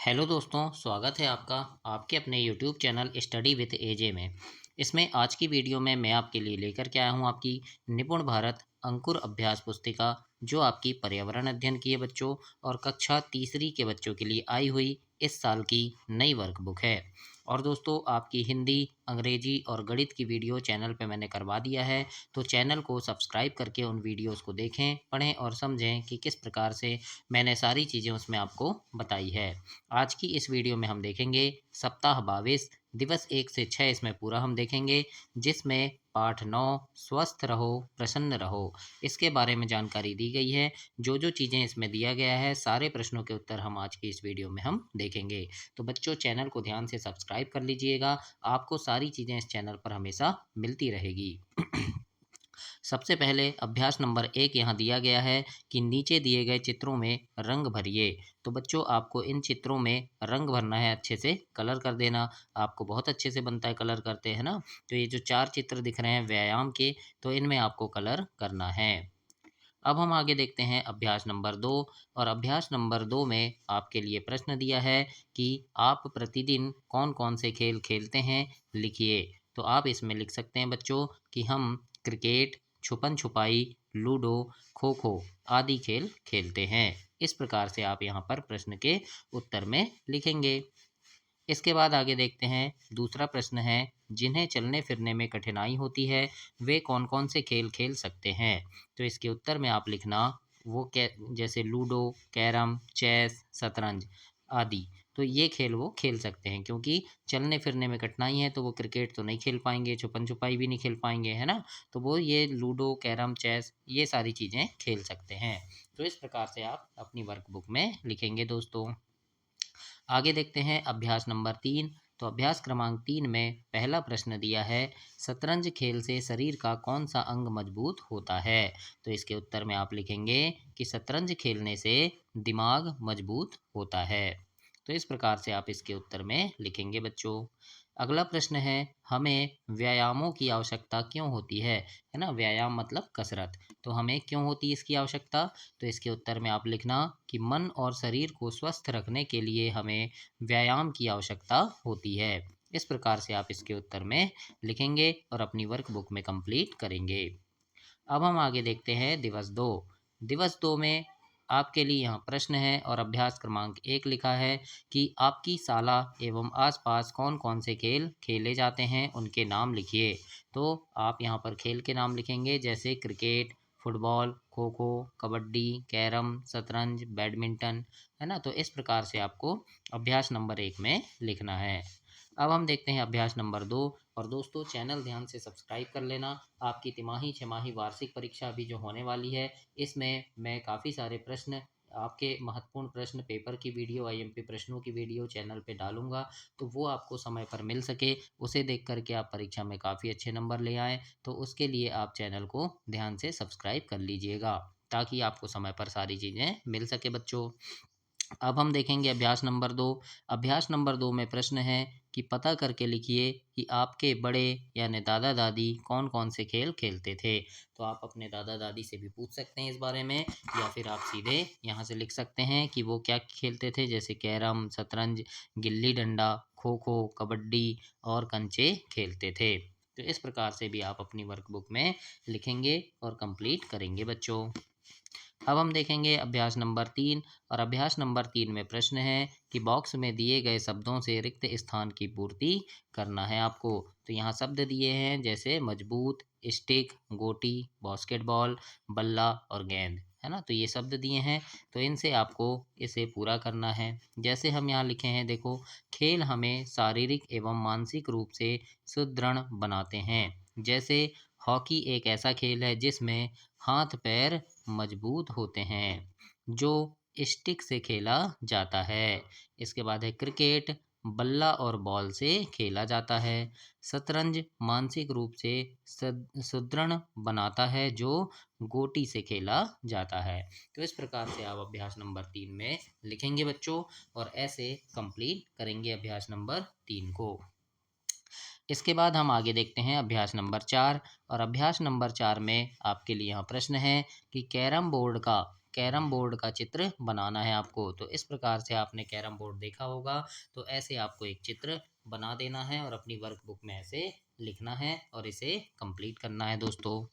Hello दोस्तों, स्वागत है आपका आपके अपने यूट्यूब चैनल स्टडी विद एजे में। इसमें आज की वीडियो में मैं आपके लिए लेकर के आया हूँ आपकी निपुण भारत अंकुर अभ्यास पुस्तिका, जो आपकी पर्यावरण अध्ययन की है बच्चों और कक्षा तीसरी के बच्चों के लिए आई हुई इस साल की नई वर्कबुक है। और दोस्तों, आपकी हिंदी, अंग्रेजी और गणित की वीडियो चैनल पे मैंने करवा दिया है, तो चैनल को सब्सक्राइब करके उन वीडियोस को देखें, पढ़ें और समझें कि किस प्रकार से मैंने सारी चीज़ें उसमें आपको बताई है। आज की इस वीडियो में हम देखेंगे सप्ताह 22 दिवस 1 से 6, इसमें पूरा हम देखेंगे, जिसमें पाठ 9 स्वस्थ रहो प्रसन्न रहो इसके बारे में जानकारी दी गई है। जो जो चीज़ें इसमें दिया गया है, सारे प्रश्नों के उत्तर हम आज की इस वीडियो में हम देखेंगे। तो बच्चों, चैनल को ध्यान से सब्सक्राइब कर लीजिएगा, आपको सारी चीज़ें इस चैनल पर हमेशा मिलती रहेगी। सबसे पहले अभ्यास नंबर 1 यहाँ दिया गया है कि नीचे दिए गए चित्रों में रंग भरिए। तो बच्चों, आपको इन चित्रों में रंग भरना है, अच्छे से कलर कर देना। आपको बहुत अच्छे से बनता है कलर करते हैं ना। तो ये जो 4 चित्र दिख रहे हैं व्यायाम के, तो इनमें आपको कलर करना है। अब हम आगे देखते हैं अभ्यास नंबर 2। और अभ्यास नंबर 2 में आपके लिए प्रश्न दिया है कि आप प्रतिदिन कौन कौन से खेल खेलते हैं, लिखिए। तो आप इसमें लिख सकते हैं बच्चों कि हम क्रिकेट, छुपन छुपाई, लूडो, खो खो आदि खेल खेलते हैं। इस प्रकार से आप यहाँ पर प्रश्न के उत्तर में लिखेंगे। इसके बाद आगे देखते हैं, दूसरा प्रश्न है, जिन्हें चलने फिरने में कठिनाई होती है वे कौन कौन से खेल खेल सकते हैं। तो इसके उत्तर में आप लिखना वो जैसे लूडो, कैरम, चेस, शतरंज आदि। तो ये खेल वो खेल सकते हैं, क्योंकि चलने फिरने में कठिनाई है तो वो क्रिकेट तो नहीं खेल पाएंगे, छुपन छुपाई भी नहीं खेल पाएंगे, है ना। तो वो ये लूडो, कैरम, चेस ये सारी चीज़ें खेल सकते हैं। तो इस प्रकार से आप अपनी वर्कबुक में लिखेंगे दोस्तों। आगे देखते हैं अभ्यास नंबर 3। तो अभ्यास क्रमांक 3 में पहला प्रश्न दिया है, शतरंज खेल से शरीर का कौन सा अंग मजबूत होता है। तो इसके उत्तर में आप लिखेंगे कि शतरंज खेलने से दिमाग मजबूत होता है। तो इस प्रकार से आप इसके उत्तर में लिखेंगे बच्चों। अगला प्रश्न है, हमें व्यायामों की आवश्यकता क्यों होती है ना। व्यायाम मतलब कसरत। तो हमें क्यों होती है इसकी आवश्यकता। तो इसके उत्तर में आप लिखना कि मन और शरीर को स्वस्थ रखने के लिए हमें व्यायाम की आवश्यकता होती है। इस प्रकार से आप इसके उत्तर में लिखेंगे और अपनी वर्कबुक में कंप्लीट करेंगे। अब हम आगे देखते हैं दिवस 2। दिवस 2 में आपके लिए यहाँ प्रश्न है और अभ्यास क्रमांक 1 लिखा है कि आपकी शाला एवं आसपास कौन कौन से खेल खेले जाते हैं, उनके नाम लिखिए। तो आप यहाँ पर खेल के नाम लिखेंगे, जैसे cricket, football, kho kho, kabaddi, carrom, शतरंज, बैडमिंटन, है ना। तो इस प्रकार से आपको अभ्यास नंबर 1 में लिखना है। अब हम देखते हैं अभ्यास नंबर 2। और दोस्तों, चैनल ध्यान से सब्सक्राइब कर लेना। आपकी तिमाही, छमाही, वार्षिक परीक्षा अभी जो होने वाली है, इसमें मैं काफ़ी सारे प्रश्न, आपके महत्वपूर्ण प्रश्न पेपर की वीडियो, आईएमपी प्रश्नों की वीडियो चैनल पे डालूंगा। तो वो आपको समय पर मिल सके, उसे देख करके आप परीक्षा में काफ़ी अच्छे नंबर ले आएँ। तो उसके लिए आप चैनल को ध्यान से सब्सक्राइब कर लीजिएगा, ताकि आपको समय पर सारी चीज़ें मिल सके बच्चों। अब हम देखेंगे अभ्यास नंबर 2। अभ्यास नंबर 2 में प्रश्न है कि पता करके लिखिए कि आपके बड़े यानी दादा दादी कौन कौन से खेल खेलते थे। तो आप अपने दादा दादी से भी पूछ सकते हैं इस बारे में, या फिर आप सीधे यहाँ से लिख सकते हैं कि वो क्या खेलते थे, जैसे कैरम, शतरंज, गिल्ली डंडा, खो खो, कबड्डी और कंचे खेलते थे। तो इस प्रकार से भी आप अपनी वर्कबुक में लिखेंगे और कंप्लीट करेंगे बच्चों। अब हम देखेंगे अभ्यास नंबर 3। और अभ्यास नंबर 3 में प्रश्न है कि बॉक्स में दिए गए शब्दों से रिक्त स्थान की पूर्ति करना है आपको। तो यहाँ शब्द दिए हैं, जैसे मजबूत, स्टिक, गोटी, बास्केटबॉल, बल्ला और गेंद, है ना। तो ये शब्द दिए हैं, तो इनसे आपको इसे पूरा करना है। जैसे हम यहाँ लिखे हैं, देखो, खेल हमें शारीरिक एवं मानसिक रूप से सुदृढ़ बनाते हैं। जैसे हॉकी एक ऐसा खेल है जिसमें हाथ पैर मजबूत होते हैं, जो स्टिक से खेला जाता है। इसके बाद है क्रिकेट, बल्ला और बॉल से खेला जाता है। शतरंज मानसिक रूप से सुदृढ़ बनाता है, जो गोटी से खेला जाता है। तो इस प्रकार से आप अभ्यास नंबर 3 में लिखेंगे बच्चों, और ऐसे कंप्लीट करेंगे अभ्यास नंबर 3 को। इसके बाद हम आगे देखते हैं अभ्यास नंबर 4। और अभ्यास नंबर 4 में आपके लिए यहाँ प्रश्न है कि कैरम बोर्ड का कैरम बोर्ड का चित्र बनाना है आपको। तो इस प्रकार से आपने कैरम बोर्ड देखा होगा, तो ऐसे आपको एक चित्र बना देना है और अपनी वर्कबुक में ऐसे लिखना है और इसे कंप्लीट करना है दोस्तों।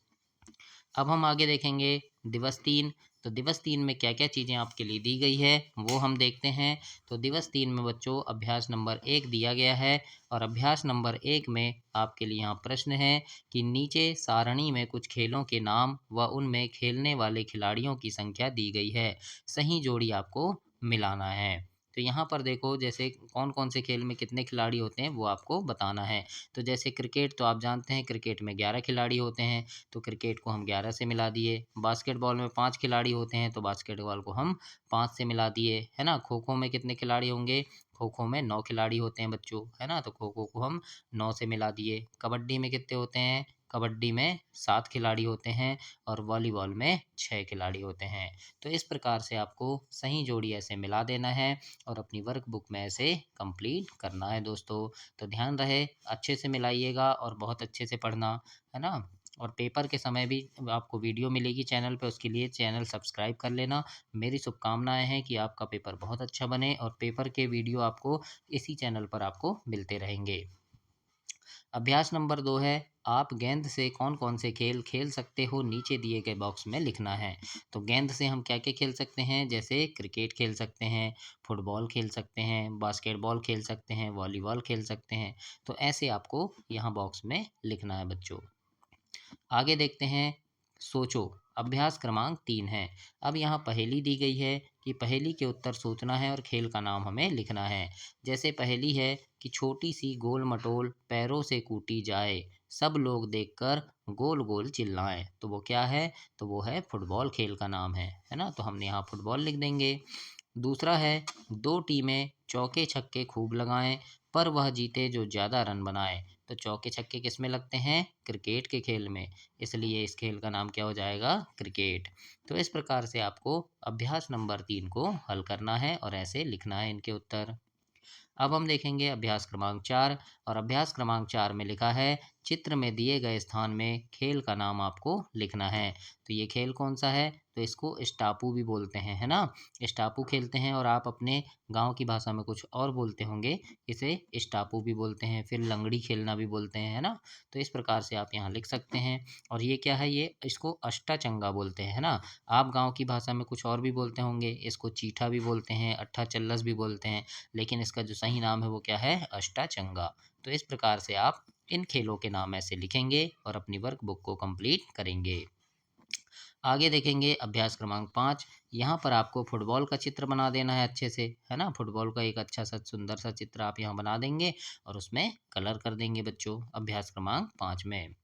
अब हम आगे देखेंगे दिवस 3। तो दिवस 3 में क्या-क्या चीज़ें आपके लिए दी गई है, वो हम देखते हैं। तो दिवस 3 में बच्चों अभ्यास नंबर 1 दिया गया है और अभ्यास नंबर 1 में आपके लिए यहाँ प्रश्न है कि नीचे सारणी में कुछ खेलों के नाम व उनमें खेलने वाले खिलाड़ियों की संख्या दी गई है। सही जोड़ी आपको मिलाना है। तो यहाँ पर देखो जैसे कौन-कौन से खेल में कितने खिलाड़ी होते हैं, वो आपको बताना है। तो जैसे क्रिकेट तो आप जानते हैं क्रिकेट में 11 खिलाड़ी होते हैं। तो क्रिकेट को हम 11 से मिला दिए। बास्केटबॉल में 5 खिलाड़ी होते हैं, तो बास्केटबॉल को हम 5 से मिला दिए, है ना? खो-खो में कितने खिलाड़ी होंगे? खो-खो में 9 खिलाड़ी होते हैं बच्चों, है ना? तो खो-खो को हम 9 से मिला दिए। कबड्डी में कितने होते हैं? कबड्डी में 7 खिलाड़ी होते हैं और वॉलीबॉल में 6 खिलाड़ी होते हैं। तो इस प्रकार से आपको सही जोड़ी ऐसे मिला देना है और अपनी वर्कबुक में ऐसे कंप्लीट करना है दोस्तों। तो ध्यान रहे अच्छे से मिलाइएगा और बहुत अच्छे से पढ़ना, है ना? और पेपर के समय भी आपको वीडियो मिलेगी चैनल पे, उसके लिए चैनल सब्सक्राइब कर लेना। मेरी शुभकामनाएँ हैं कि आपका पेपर बहुत अच्छा बने और पेपर के वीडियो आपको इसी चैनल पर आपको मिलते रहेंगे। अभ्यास नंबर 2 है, आप गेंद से कौन-कौन से खेल खेल सकते हो, नीचे दिए गए बॉक्स में लिखना है। तो गेंद से हम क्या-क्या खेल सकते हैं, जैसे क्रिकेट खेल सकते हैं, फुटबॉल खेल सकते हैं, बास्केटबॉल खेल सकते हैं, वॉलीबॉल खेल सकते हैं। तो ऐसे आपको यहाँ बॉक्स में लिखना है बच्चों। आगे देखते हैं, सोचो। अभ्यास क्रमांक 3 है। अब यहाँ पहेली दी गई है कि पहेली के उत्तर सोचना है और खेल का नाम हमें लिखना है। जैसे पहेली है कि छोटी सी गोल मटोल पैरों से कूटी जाए, सब लोग देखकर गोल गोल चिल्लाएं। तो वो क्या है? तो वो है फुटबॉल, खेल का नाम है ना? तो हमने यहाँ फुटबॉल लिख देंगे। दूसरा है, दो टीमें चौके छक्के खूब लगाएं, पर वह जीते जो ज़्यादा रन बनाए। तो चौके छक्के किस में लगते हैं? क्रिकेट के खेल में। इसलिए इस खेल का नाम क्या हो जाएगा? क्रिकेट। तो इस प्रकार से आपको अभ्यास नंबर 3 को हल करना है और ऐसे लिखना है इनके उत्तर। अब हम देखेंगे अभ्यास क्रमांक 4 और अभ्यास क्रमांक 4 में लिखा है, चित्र में दिए गए स्थान में खेल का नाम आपको लिखना है। तो ये खेल कौन सा है? तो इसको स्टापू भी बोलते हैं, है ना? स्टापू खेलते हैं और आप अपने गांव की भाषा में कुछ और बोलते होंगे, इसे स्टापू भी बोलते हैं, फिर लंगड़ी खेलना भी बोलते हैं, है ना? तो इस प्रकार से आप यहाँ लिख सकते हैं। और ये क्या है? ये इसको अष्टाचंगा बोलते हैं, है ना? आप गांव की भाषा में कुछ और भी बोलते होंगे, इसको चीठा भी बोलते हैं, अट्ठा चल्लस भी बोलते हैं, लेकिन इसका जो सही नाम है वो क्या है? अष्टाचंगा। तो इस प्रकार से आप इन खेलों के नाम ऐसे लिखेंगे और अपनी वर्कबुक को कंप्लीट करेंगे। आगे देखेंगे अभ्यास क्रमांक 5। यहाँ पर आपको फुटबॉल का चित्र बना देना है अच्छे से, है ना? फुटबॉल का एक अच्छा सा सुंदर सा चित्र आप यहाँ बना देंगे और उसमें कलर कर देंगे बच्चों, अभ्यास क्रमांक 5 में।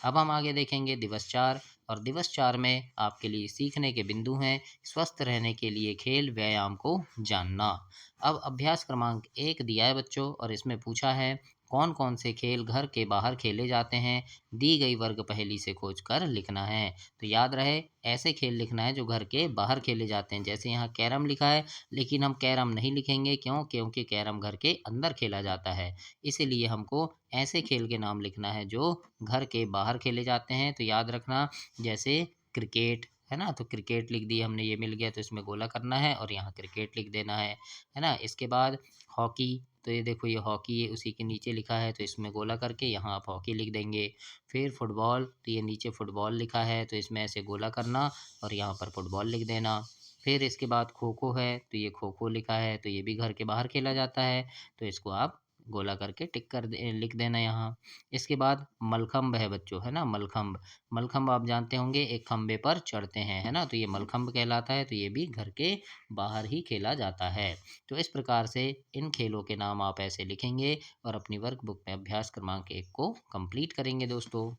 अब हम आगे देखेंगे दिवस 4 और दिवस 4 में आपके लिए सीखने के बिंदु हैं, स्वस्थ रहने के लिए खेल व्यायाम को जानना। अब अभ्यास क्रमांक 1 दिया है बच्चों और इसमें पूछा है, कौन कौन से खेल घर के बाहर खेले जाते हैं, दी गई वर्ग पहेली से खोज कर लिखना है। तो याद रहे ऐसे खेल लिखना है जो घर के बाहर खेले जाते हैं। जैसे यहाँ कैरम लिखा है, लेकिन हम कैरम नहीं लिखेंगे, क्यों? क्योंकि कैरम घर के अंदर खेला जाता है। इसीलिए हमको ऐसे खेल के नाम लिखना है जो घर के बाहर खेले जाते हैं। तो याद रखना, जैसे क्रिकेट, है ना? तो क्रिकेट लिख दिया हमने, ये मिल गया, तो इसमें गोला करना है और यहाँ क्रिकेट लिख देना है ना? इसके बाद हॉकी, तो ये देखो ये हॉकी उसी के नीचे लिखा है, तो इसमें गोला करके यहाँ आप हॉकी लिख देंगे। फिर फुटबॉल, तो ये नीचे फुटबॉल लिखा है, तो इसमें ऐसे गोला करना और यहाँ पर फुटबॉल लिख देना। फिर इसके बाद खो खो है, तो ये खो खो लिखा है, तो ये भी घर के बाहर खेला जाता है, तो इसको आप गोला करके टिक कर दे, लिख देना यहाँ। इसके बाद मलखम्ब है बच्चों, है ना? मलखम्ब, मलखम्ब आप जानते होंगे एक खम्बे पर चढ़ते हैं, है ना? तो ये मलखम्ब कहलाता है, तो ये भी घर के बाहर ही खेला जाता है। तो इस प्रकार से इन खेलों के नाम आप ऐसे लिखेंगे और अपनी वर्कबुक में अभ्यास क्रमांक 1 को कंप्लीट करेंगे दोस्तों।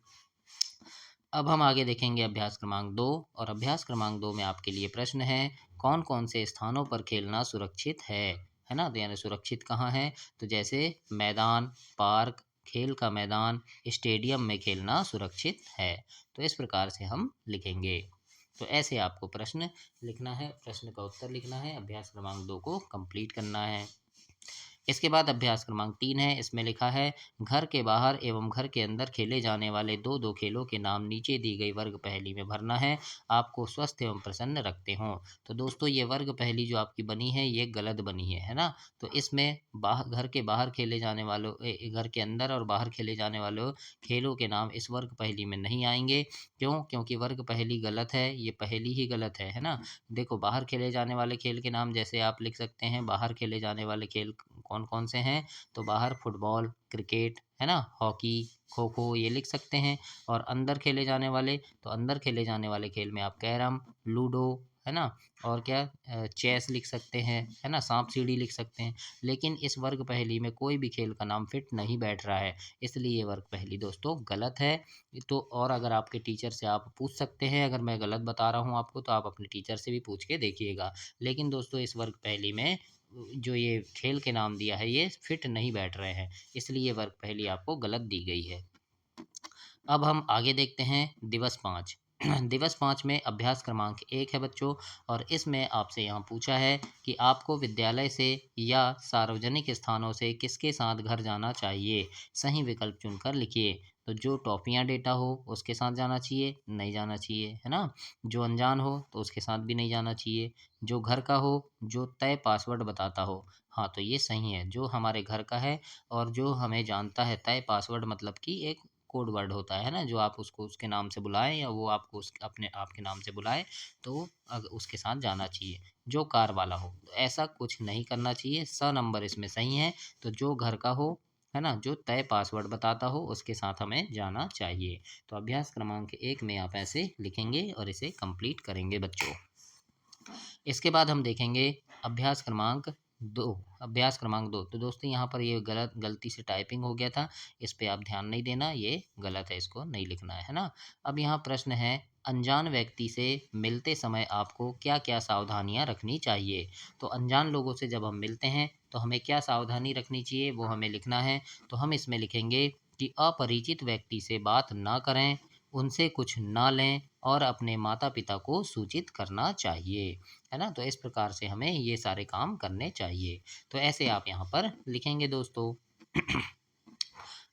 अब हम आगे देखेंगे अभ्यास क्रमांक 2 और अभ्यास क्रमांक 2 में आपके लिए प्रश्न है, कौन कौन से स्थानों पर खेलना सुरक्षित है ना? तो यानी सुरक्षित कहाँ है? तो जैसे मैदान, पार्क, खेल का मैदान, स्टेडियम में खेलना सुरक्षित है। तो इस प्रकार से हम लिखेंगे। तो ऐसे आपको प्रश्न लिखना है, प्रश्न का उत्तर लिखना है, अभ्यास क्रमांक 2 को कंप्लीट करना है। इसके बाद अभ्यास क्रमांक 3 है, इसमें लिखा है घर के बाहर एवं घर के अंदर खेले जाने वाले दो दो खेलों के नाम नीचे दी गई वर्ग पहेली में भरना है, आपको स्वस्थ एवं प्रसन्न रखते हों। तो दोस्तों ये वर्ग पहेली जो आपकी बनी है ये गलत बनी है ना? तो इसमें घर के बाहर खेले जाने वालों घर के अंदर और बाहर खेले जाने वालों खेलों के नाम इस वर्ग पहेली में नहीं आएंगे। क्यों? क्योंकि वर्ग पहेली गलत है, ये पहेली ही गलत है ना? देखो बाहर खेले जाने वाले खेल के नाम जैसे आप लिख सकते हैं, बाहर खेले जाने वाले खेल कौन कौन से हैं? तो बाहर फुटबॉल, क्रिकेट, है ना, हॉकी, खो खो ये लिख सकते हैं। और अंदर खेले जाने वाले, तो अंदर खेले जाने वाले खेल में आप कैरम, लूडो, है ना, और क्या चेस लिख सकते हैं, है ना, सांप सीढ़ी लिख सकते हैं। लेकिन इस वर्ग पहेली में कोई भी खेल का नाम फिट नहीं बैठ रहा है, इसलिए ये वर्ग पहेली दोस्तों गलत है। तो और अगर आपके टीचर से आप पूछ सकते हैं, अगर मैं गलत बता रहा हूँ आपको तो आप अपने टीचर से भी पूछ के देखिएगा। लेकिन दोस्तों इस वर्ग पहेली में जो ये खेल के नाम दिया है ये फिट नहीं बैठ रहे हैं, इसलिए ये वर्ग पहेली आपको गलत दी गई है। अब हम आगे देखते हैं दिवस 5। दिवस 5 में अभ्यास क्रमांक 1 है बच्चों, और इसमें आपसे यहाँ पूछा है कि आपको विद्यालय से या सार्वजनिक स्थानों से किसके साथ घर जाना चाहिए? सही विकल्प चुनकर लिखिए। तो जो टॉफ़ियाँ डेटा हो उसके साथ जाना चाहिए, नहीं जाना चाहिए, है ना? जो अनजान हो तो उसके साथ भी नहीं जाना चाहिए। जो घर का हो, जो तय पासवर्ड बताता हो, हाँ, तो ये सही है। जो हमारे घर का है और जो हमें जानता है, तय पासवर्ड मतलब कि एक कोड वर्ड होता है ना, जो आप उसको उसके नाम से बुलाएं या वो आपको उस अपने आपके नाम से बुलाए, तो उसके साथ जाना चाहिए। जो कार वाला हो तो ऐसा कुछ नहीं करना चाहिए, स नंबर इसमें सही है। तो जो घर का हो, है ना, जो तय पासवर्ड बताता हो उसके साथ हमें जाना चाहिए। तो अभ्यास क्रमांक 1 में आप ऐसे लिखेंगे और इसे कंप्लीट करेंगे बच्चों। इसके बाद हम देखेंगे अभ्यास क्रमांक 2। अभ्यास क्रमांक 2, तो दोस्तों यहाँ पर ये गलती से टाइपिंग हो गया था, इस पे आप ध्यान नहीं देना, ये गलत है, इसको नहीं लिखना है ना? अब यहाँ प्रश्न है, अनजान व्यक्ति से मिलते समय आपको क्या-क्या सावधानियाँ रखनी चाहिए? तो अनजान लोगों से जब हम मिलते हैं तो हमें क्या सावधानी रखनी चाहिए वो हमें लिखना है। तो हम इसमें लिखेंगे कि अपरिचित व्यक्ति से बात ना करें, उनसे कुछ ना लें और अपने माता-पिता को सूचित करना चाहिए। है ना? तो इस प्रकार से हमें ये सारे काम करने चाहिए। तो ऐसे आप यहाँ पर लिखेंगे दोस्तों।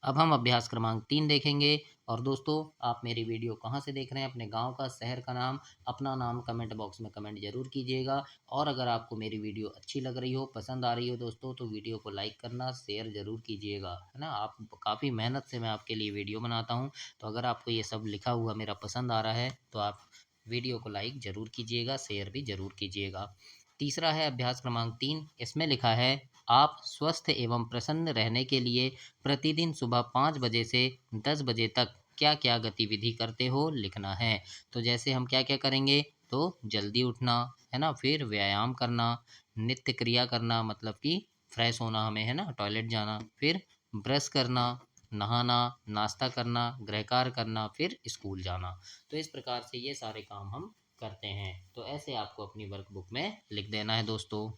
अब हम अभ्यास क्रमांक 3 देखेंगे। और दोस्तों आप मेरी वीडियो कहाँ से देख रहे हैं? अपने गाँव का, शहर का नाम, अपना नाम कमेंट बॉक्स में कमेंट ज़रूर कीजिएगा। और अगर आपको मेरी वीडियो अच्छी लग रही हो, पसंद आ रही हो दोस्तों, तो वीडियो को लाइक करना, शेयर ज़रूर कीजिएगा। है ना? आप काफ़ी मेहनत से मैं आपके लिए वीडियो बनाता हूँ, तो अगर आपको ये सब लिखा हुआ मेरा पसंद आ रहा है, तो आप वीडियो को लाइक ज़रूर कीजिएगा, शेयर भी ज़रूर कीजिएगा। तीसरा है अभ्यास क्रमांक 3, इसमें लिखा है आप स्वस्थ एवं प्रसन्न रहने के लिए प्रतिदिन सुबह 5 बजे से 10 बजे तक क्या-क्या गतिविधि करते हो लिखना है। तो जैसे हम क्या-क्या करेंगे? तो जल्दी उठना, है ना? फिर व्यायाम करना, नित्य क्रिया करना मतलब कि फ्रेश होना हमें, है ना? टॉयलेट जाना, फिर ब्रश करना, नहाना, नाश्ता करना, गृह कार्य करना, फिर स्कूल जाना। तो इस प्रकार से ये सारे काम हम करते हैं। तो ऐसे आपको अपनी वर्कबुक में लिख देना है दोस्तों।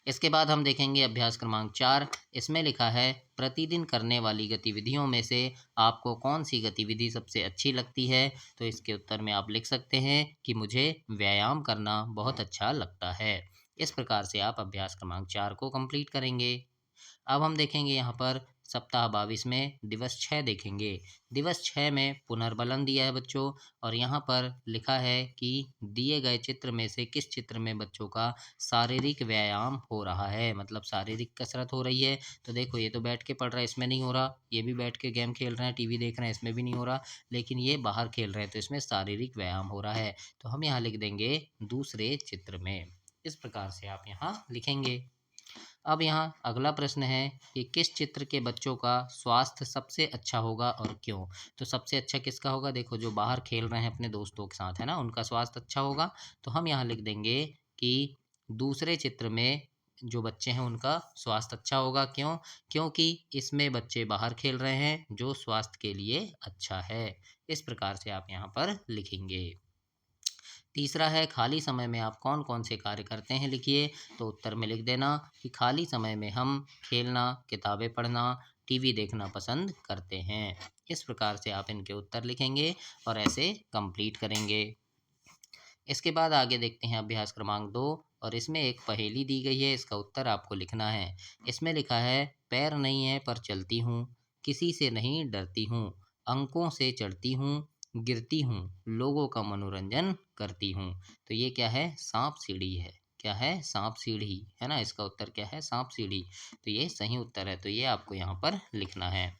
इसके बाद हम देखेंगे अभ्यास क्रमांक 4, इसमें लिखा है प्रतिदिन करने वाली गतिविधियों में से आपको कौन सी गतिविधि सबसे अच्छी लगती है? तो इसके उत्तर में आप लिख सकते हैं कि मुझे व्यायाम करना बहुत अच्छा लगता है। इस प्रकार से आप अभ्यास क्रमांक 4 को कंप्लीट करेंगे। अब हम देखेंगे यहाँ पर सप्ताह 22 में दिवस 6 देखेंगे। दिवस 6 में पुनर्बलन दिया है बच्चों, और यहाँ पर लिखा है कि दिए गए चित्र में से किस चित्र में बच्चों का शारीरिक व्यायाम हो रहा है, मतलब शारीरिक कसरत हो रही है। तो देखो ये तो बैठ के पढ़ रहा है, इसमें नहीं हो रहा, ये भी बैठ के गेम खेल रहे हैं, टीवी देख रहे हैं, इसमें भी नहीं हो रहा, लेकिन ये बाहर खेल रहे हैं तो इसमें शारीरिक व्यायाम हो रहा है। तो हम यहाँ लिख देंगे दूसरे चित्र में। इस प्रकार से आप यहाँ लिखेंगे। अब यहाँ अगला प्रश्न है कि किस चित्र के बच्चों का स्वास्थ्य सबसे अच्छा होगा और क्यों? तो सबसे अच्छा किसका होगा? देखो जो बाहर खेल रहे हैं अपने दोस्तों के साथ, है ना, उनका स्वास्थ्य अच्छा होगा। तो हम यहाँ लिख देंगे कि दूसरे चित्र में जो बच्चे हैं उनका स्वास्थ्य अच्छा होगा। क्यों? क्योंकि इसमें बच्चे बाहर खेल रहे हैं जो स्वास्थ्य के लिए अच्छा है। इस प्रकार से आप यहाँ पर लिखेंगे। तीसरा है खाली समय में आप कौन कौन से कार्य करते हैं लिखिए। तो उत्तर में लिख देना कि खाली समय में हम खेलना, किताबें पढ़ना, टीवी देखना पसंद करते हैं। इस प्रकार से आप इनके उत्तर लिखेंगे और ऐसे कंप्लीट करेंगे। इसके बाद आगे देखते हैं अभ्यास क्रमांक 2 और इसमें एक पहेली दी गई है, इसका उत्तर आपको लिखना है। इसमें लिखा है पैर नहीं है पर चलती हूँ, किसी से नहीं डरती हूँ, अंकों से चढ़ती हूँ, गिरती हूँ, लोगों का मनोरंजन करती हूँ। तो ये क्या है? सांप सीढ़ी है। क्या है? सांप सीढ़ी है ना। इसका उत्तर क्या है? सांप सीढ़ी। तो ये सही उत्तर है, तो ये आपको यहाँ पर लिखना है।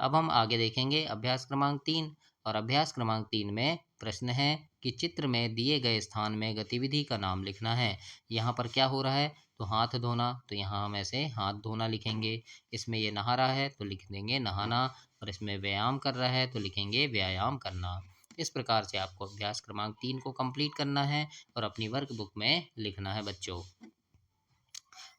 अब हम आगे देखेंगे अभ्यास क्रमांक 3 और अभ्यास क्रमांक 3 में प्रश्न है कि चित्र में दिए गए स्थान में गतिविधि का नाम लिखना है। यहाँ पर क्या हो रहा है? तो हाथ धोना, तो यहाँ हम ऐसे हाथ धोना लिखेंगे। इसमें ये नहा रहा है तो लिख देंगे नहाना, और इसमें व्यायाम कर रहा है तो लिखेंगे व्यायाम करना। इस प्रकार से आपको अभ्यास क्रमांक 3 को कंप्लीट करना है और अपनी वर्कबुक में लिखना है बच्चों।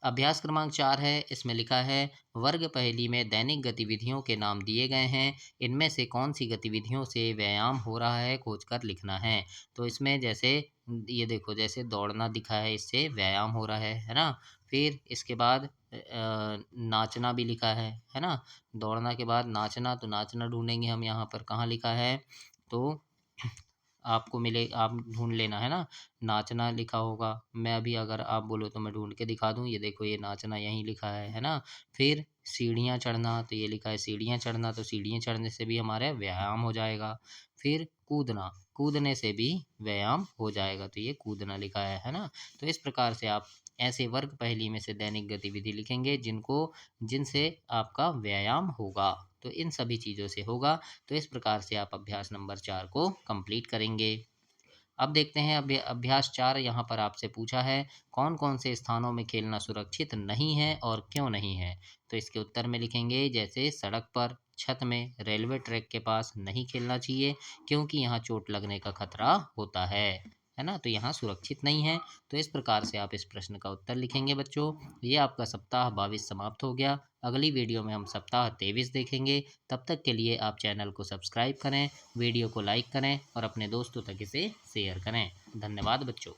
अभ्यास क्रमांक 4 है, इसमें लिखा है वर्ग पहेली में दैनिक गतिविधियों के नाम दिए गए हैं, इनमें से कौन सी गतिविधियों से व्यायाम हो रहा है खोजकर लिखना है। तो इसमें जैसे ये देखो, जैसे दौड़ना दिखा है, इससे व्यायाम हो रहा है ना। फिर इसके बाद नाचना भी लिखा है ना। दौड़ना के बाद नाचना, तो नाचना ढूंढेंगे हम यहाँ पर कहाँ लिखा है। तो आपको मिले, आप ढूँढ लेना है ना। नाचना लिखा होगा, मैं अभी अगर आप बोलो तो मैं ढूँढ के दिखा दूँ। ये देखो, ये नाचना यहीं लिखा है ना। फिर सीढ़ियाँ चढ़ना, तो ये लिखा है सीढ़ियाँ चढ़ना, तो सीढ़ियाँ चढ़ने से भी हमारा व्यायाम हो जाएगा। फिर कूदना, कूदने से भी व्यायाम हो जाएगा, तो ये कूदना लिखा है ना। तो इस प्रकार से आप ऐसे वर्ग पहेली में से दैनिक गतिविधि लिखेंगे जिनसे आपका व्यायाम होगा। तो इन सभी चीज़ों से होगा। तो इस प्रकार से आप अभ्यास नंबर 4 को कंप्लीट करेंगे। अब देखते हैं अभ्यास 4 यहाँ पर आपसे पूछा है कौन कौन से स्थानों में खेलना सुरक्षित नहीं है और क्यों नहीं है। तो इसके उत्तर में लिखेंगे जैसे सड़क पर, छत में, रेलवे ट्रैक के पास नहीं खेलना चाहिए क्योंकि यहाँ चोट लगने का खतरा होता है ना। तो यहाँ सुरक्षित नहीं है। तो इस प्रकार से आप इस प्रश्न का उत्तर लिखेंगे बच्चों। ये आपका सप्ताह 22 समाप्त हो गया। अगली वीडियो में हम सप्ताह 23 देखेंगे। तब तक के लिए आप चैनल को सब्सक्राइब करें, वीडियो को लाइक करें और अपने दोस्तों तक इसे शेयर करें। धन्यवाद बच्चों।